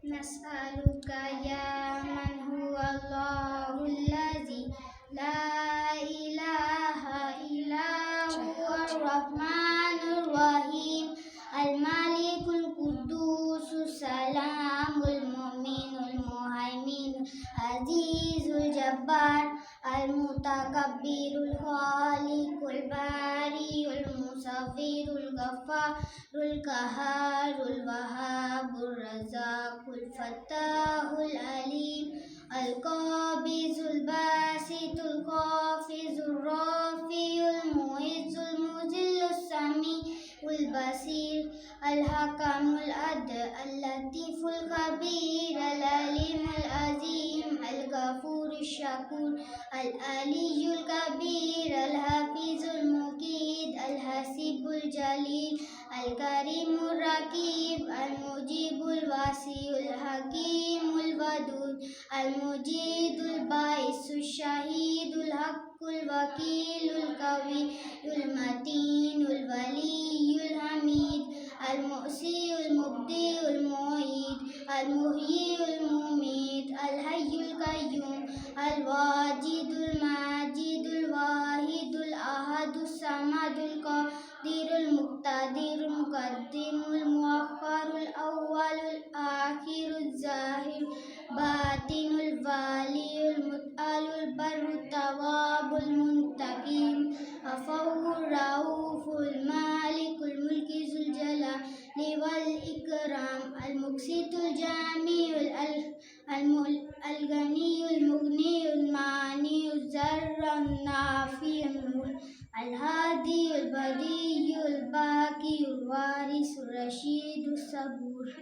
نسألك يا من هو الله الذي لا إله إلا هو الرحمن الرحيم الملك القدوس السلام المؤمن المهيمن عزيز الجبار المتكبر الخالق الباري المصور الغفار القهار الوهاب الرزاق الفتاح العليم القابض الباسط الخافض الرافع المعز المذل السميع البصير الحكم العدل اللطيف الخبير العليم العظيم الغفور الشكور العلي الكبير الحفيظ المقيت الحسيب الجليل الكريم الرقيب المجيب الواسع الحكيم الودود المجيد الباعث الشهيد الحق الوكيل القوي المتين الولي الحميد المؤسي المبدئ المعيد المحيي المميت الحي القيوم الواجد الماجد الواحد الأحد الصمد القادر المقتدر المقدم المؤخر الأول الآخر الظاهر باطن الوالي المتعال البر التواب المنتقم عفو الرؤوف المالك الملك ذو الجلال والإكرام المقسط الجامع الغني المغني المانع الذر النافع الهادي البديع الباقي الوارث الرشيد الصبور.